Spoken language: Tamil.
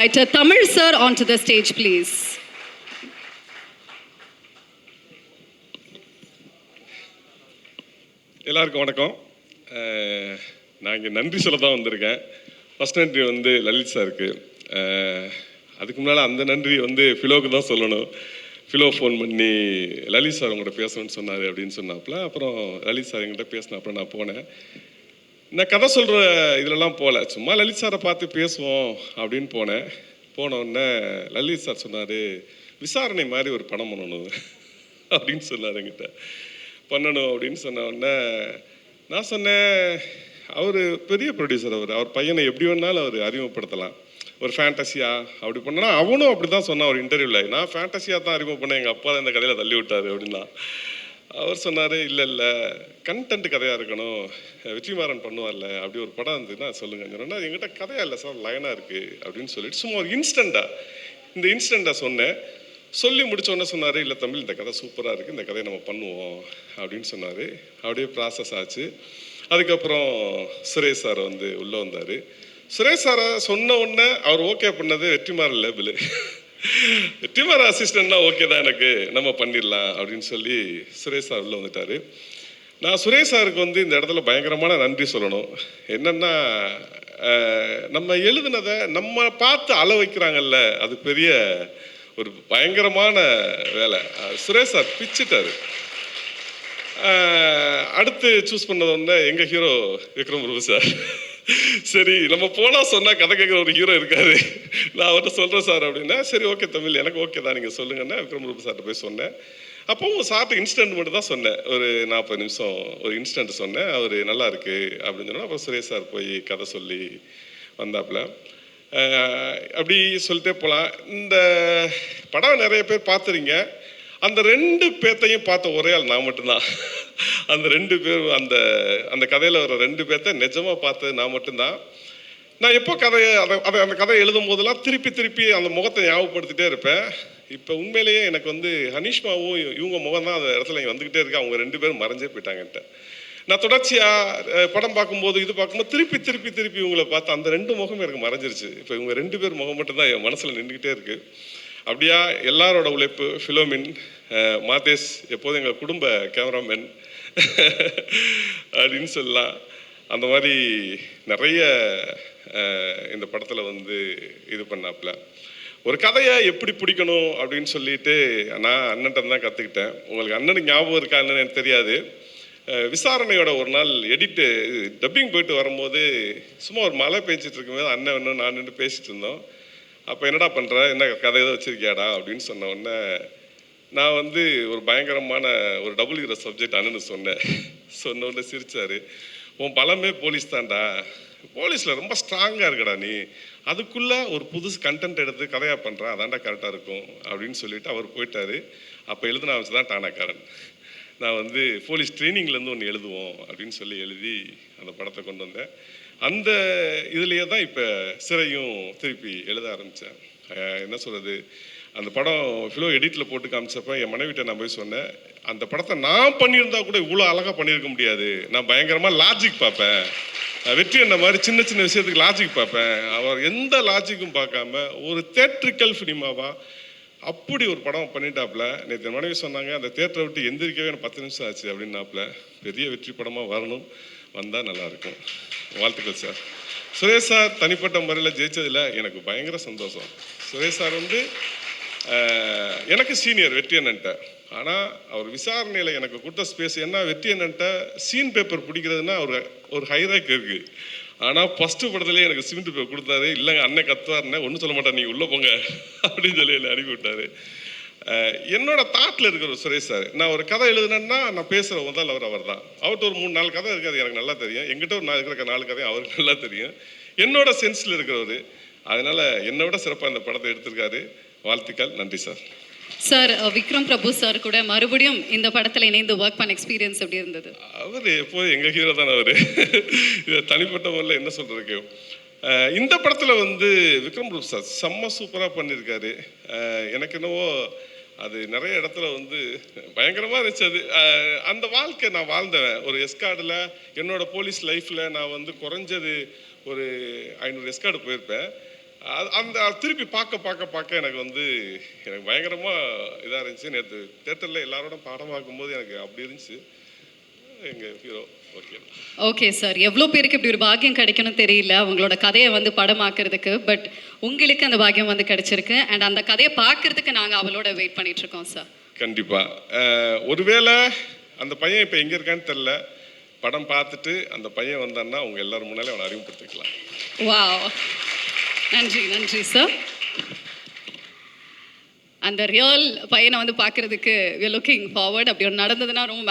Writer Tamil sir onto the stage, please. எல்லாருக்கும் வணக்கம். நான் இங்கே நன்றி சொல்ல தான் வந்திருக்கேன். ஃபஸ்ட் நன்றி வந்து லலித் சாருக்கு. அதுக்கு முன்னால் அந்த நன்றி வந்து ஃபிலோவுக்கு தான் சொல்லணும். ஃபிலோ ஃபோன் பண்ணி லலித் சார் உங்கள்கிட்ட பேசணும்னு சொன்னார் அப்படின்னு சொன்னாப்புல. அப்புறம் லலித் சார் எங்கிட்ட பேசினாப்புல நான் போனேன். நான் கதை சொல்கிற இதிலலாம் போகல, சும்மா லலித் சாரை பார்த்து பேசுவோம் அப்படின்னு போனேன். போனோடனே லலித் சார் சொன்னார், விசாரணை மாதிரி ஒரு படம் பண்ணணும் அப்படின்னு சொன்னார் என்கிட்ட. பண்ணணும் அப்படின்னு சொன்ன உடனே நான் சொன்னேன், அவர் பெரிய ப்ரொடியூசர், அவர் பையனை எப்படி வேணாலும் அவர் அறிமுகப்படுத்தலாம், ஒரு ஃபேண்டஸியா அப்படி பண்ணனா. அவனும் அப்படி தான் சொன்னான் ஒரு இன்டர்வியூவில், நான் ஃபேண்டஸியாக தான் அறிமுகம் பண்ணேன், எங்கள் அப்பா தான் இந்த கதையில் தள்ளி விட்டார் அப்படின்னா. அவர் சொன்னார், இல்லை இல்லை கண்டென்ட் கதையாக இருக்கணும், வெற்றிமாறன் பண்ணுவார்ல அப்படி ஒரு படம் இருந்ததுன்னா சொல்லுங்க. எங்கிட்ட கதையாக இல்லை சார், லைனாக இருக்குது அப்படின்னு சொல்லிட்டு சும்மா ஒரு இந்த இன்ஸ்டண்ட்டாக சொன்னேன். சொல்லி முடித்தோடனே சொன்னார், இல்லை தமிழ் இந்த கதை சூப்பராக இருக்குது, இந்த கதையை நம்ம பண்ணுவோம் அப்படின்னு சொன்னார். அப்படியே ப்ராசஸ் ஆச்சு. அதுக்கப்புறம் சுரேஷ் சார் வந்து உள்ளே வந்தார். சுரேஷ் சாரை சொன்ன உடனே அவர் ஓகே பண்ணது வெற்றிமாறன் லேபிள். வெற்றிமாறன் அசிஸ்டண்ட்னா ஓகே தான் எனக்கு, நம்ம பண்ணிடலாம் அப்படின்னு சொல்லி சுரேஷ் சார் உள்ளே வந்துட்டார். நான் சுரேஷ் சாருக்கு வந்து இந்த இடத்துல பயங்கரமான நன்றி சொல்லணும். என்னென்னா, நம்ம எழுதுனதை நம்ம பார்த்து அள வைக்கிறாங்கல்ல, அது பெரிய ஒரு பயங்கரமான வேலை. சுரேஷ் சார் பிச்சுட்டார். அடுத்து சூஸ் பண்ணது ஒன்று எங்கள் ஹீரோ விக்ரம் பிரபு சார். சரி நம்ம போனால் சொன்னால் கதை கேட்குற ஒரு ஹீரோ இருக்காரு, நான் அவர்கிட்ட சொல்கிறேன் சார் அப்படின்னா. சரி ஓகே தமிழ் எனக்கு ஓகே தான், நீங்கள் சொல்லுங்கன்னா விக்ரம் பிரபு சார்கிட்ட போய் சொன்னேன். அப்போவும் சார்ட்டு இன்ஸ்டன்ட் மட்டும் தான் சொன்னேன், ஒரு 40 நிமிஷம் ஒரு இன்ஸ்டன்ட் சொன்னேன். அவர் நல்லா இருக்கு அப்படின்னு சொன்னால் அப்புறம் சுரேஷ் சார் போய் கதை சொல்லி வந்தாப்புல. அப்படி சொல்லிட்டே போகலாம். இந்த படம் நிறைய பேர் பார்த்துறீங்க. அந்த 2 பேர்த்தையும் பார்த்த ஒரே ஆள் நான் மட்டும்தான். அந்த 2 பேர் அந்த கதையில் வர 2 பேர்த்த நிஜமாக பார்த்தது நான் மட்டும்தான். நான் எப்போ அந்த கதையை எழுதும் போதெல்லாம் திருப்பி அந்த முகத்தை ஞாபகப்படுத்திட்டே இருப்பேன். இப்போ உண்மையிலேயே எனக்கு வந்து ஹனிஷ்மாவும் இவங்க முகம் தான் அந்த இடத்துல இங்கே வந்துக்கிட்டே இருக்கு. அவங்க 2 பேரும் மறைஞ்சே போயிட்டாங்கன்ட்டு. நான் தொடர்ச்சியாக படம் பார்க்கும்போது இது பார்க்கும்போது திருப்பி இவங்களை பார்த்து அந்த 2 முகமும் எனக்கு மறைஞ்சிருச்சு. இப்போ இவங்க 2 பேர் முகம் மட்டும்தான் என் மனசில் நின்றுக்கிட்டே இருக்குது. அப்படியா எல்லாரோட உழைப்பு, ஃபிலோமின், மாதேஷ் எப்போதும் எங்கள் குடும்ப கேமராமேன் அப்படின்னு சொல்லலாம். அந்த மாதிரி நிறைய இந்த படத்தில் வந்து இது பண்ணாப்புல. ஒரு கதையை எப்படி பிடிக்கணும் அப்படின்னு சொல்லிட்டு நான் அண்ணன்ட்ட தான் கற்றுக்கிட்டேன். உங்களுக்கு அண்ணனுக்கு ஞாபகம் இருக்கா என்னன்னு எனக்கு தெரியாது. விசாரணையோட ஒரு நாள் டப்பிங் போயிட்டு வரும்போது சும்மா ஒரு மழை பெஞ்சிட்டு இருக்கும்போது அண்ணன் ஒன்று நான் நின்று பேசிட்டு இருந்தோம். அப்போ என்னடா பண்ணுற, என்ன கதை ஏதோ வச்சுருக்கியாடா அப்படின்னு சொன்ன உடனே நான் வந்து ஒரு பயங்கரமான ஒரு டபுள் ஹீரோ சப்ஜெக்ட் அண்ணனு சொன்னேன். சொன்ன உடனே சிரிச்சார், உன் பலமே போலீஸ் தான்டா, போலீஸில் ரொம்ப ஸ்ட்ராங்காக இருக்கடா நீ, அதுக்குள்ளே ஒரு புதுசு கண்டென்ட் எடுத்து கதையாக பண்ணுறான், அதான்டா கரெக்டாக இருக்கும் அப்படின்னு சொல்லிட்டு அவர் போயிட்டார். அப்போ எழுதின வச்சு தான் டானாக்காரன். நான் வந்து போலீஸ் ட்ரைனிங்லேருந்து ஒன்று எழுதுவோம் அப்படின்னு சொல்லி எழுதி அந்த படத்தை கொண்டு வந்தேன். அந்த இதுலேயே தான் இப்போ சிறையும் திருப்பி எழுத ஆரம்பித்தேன். என்ன சொல்கிறது, அந்த படம் ஃபிலோ எடிட்டில் போட்டு காமிச்சப்போ என் மனைவிட்ட நான் போய் சொன்னேன், அந்த படத்தை நான் பண்ணியிருந்தா கூட இவ்வளோ அழகாக பண்ணியிருக்க முடியாது, நான் பயங்கரமாக லாஜிக் பார்ப்பேன், வெற்றி என்ன மாதிரி சின்ன விஷயத்துக்கு லாஜிக் பார்ப்பேன், அவர் எந்த லாஜிக்கும் பார்க்காம ஒரு தேட்ரிக்கல் ஃபிலிமாவா அப்படி ஒரு படம் பண்ணிட்டாப்புல. நேற்று மனைவி சொன்னாங்க, அந்த தேட்டரை விட்டு எந்திரிக்கவே எனக்கு 10 நிமிஷம் ஆச்சு அப்படின்னாப்புல. பெரிய வெற்றி படமாக வரணும், வந்தால் நல்லாயிருக்கும். வாழ்த்துக்கள் சார். சுரேஷ் சார் தனிப்பட்ட முறையில் ஜெயிச்சதில் எனக்கு பயங்கர சந்தோஷம். சுரேஷ் சார் வந்து எனக்கு சீனியர் வெற்றி அண்ணன்ட்ட. ஆனால் அவர் விசாரணையில் எனக்கு கொடுத்த ஸ்பேஸ் என்ன, வெற்றி அண்ணன்ட்ட சீன் பேப்பர் பிடிக்கிறதுனா ஒரு ஹைராக் இருக்குது. ஆனால் ஃபஸ்ட்டு படத்துலேயே எனக்கு சிமெண்ட் பேப்பர் கொடுத்தாரு. இல்லைங்க அண்ணன் கத்துவாருன்னு ஒன்றும் சொல்ல மாட்டேன், நீங்கள் உள்ளே போங்க அப்படின்னு சொல்லி என்னை அனுப்பி விட்டார். என்னோட தாட்டில் இருக்கிற சுரேஷ் சார், நான் ஒரு கதை எழுதுனேன்னா நான் பேசுகிற முதல் அவர் தான். அவர்கிட்ட ஒரு 3-4 கதை இருக்காது எனக்கு நல்லா தெரியும், எங்கிட்ட ஒரு இருக்கிற 4 கதையும் அவருக்கு நல்லா தெரியும். என்னோட சென்ஸில் இருக்கிறவர், அதனால் என்னை விட சிறப்பாக இந்த படத்தை எடுத்திருக்காரு. வாழ்த்துக்கள், நன்றி sir. Sir, Vikram Prabhu sir கூட மறுபடியும் இந்த படத்தில் இணைந்து ஒர்க் பண்ண எக்ஸ்பீரியன்ஸ் எப்படி இருந்தது? அவர் எப்போது எங்கள் ஹீரோ தானே. அவர் தனிப்பட்ட முறையில் என்ன சொல்கிறதுக்கு, இந்த படத்தில் வந்து விக்ரம் பிரபு சார் செம்ம சூப்பராக பண்ணியிருக்காரு. எனக்கு என்னவோ அது நிறைய இடத்துல வந்து பயங்கரமாக இருந்துச்சு. அது அந்த வாழ்க்கை நான் வாழ்ந்தேன். ஒரு எஸ்கார்டில் என்னோடய போலீஸ் லைஃப்பில் நான் வந்து குறைஞ்சது ஒரு 500 எஸ்கார்டு போயிருப்பேன். அந்த திருப்பி பார்க்க எனக்கு வந்து எனக்கு பயங்கரமாக இதாக இருந்துச்சு. நேற்று தேட்டரில் எல்லாரோட படம் பார்க்கும்போது எனக்கு அப்படி இருந்துச்சு. எங்கள் ஹீரோ ஓகே. ஓகே சார், எவ்வளோ பேருக்கு இப்படி ஒரு பாக்கியம் கிடைக்கணும்னு தெரியல உங்களோட கதையை வந்து படமாக்குறதுக்கு. பட் உங்களுக்கு அந்த பாக்கியம் வந்து கிடைச்சிருக்கு. அண்ட் அந்த கதையை பார்க்கறதுக்கு நாங்கள் அவளோட வெயிட் பண்ணிட்டு இருக்கோம் சார். கண்டிப்பாக. ஒருவேளை அந்த பையன் இப்போ எங்கே இருக்கான்னு தெரில. படம் பார்த்துட்டு அந்த பையன் வந்தான்னா அவங்க எல்லாரும் முன்னாலே அவனை அறிமுகப்படுத்திக்கலாம். வாவ், நன்றி நன்றி சார். அந்த ரியல் பையனை வந்து பார்க்கறதுக்கு we are looking forward. அப்படி ஒன்று நடந்ததுன்னா ரொம்ப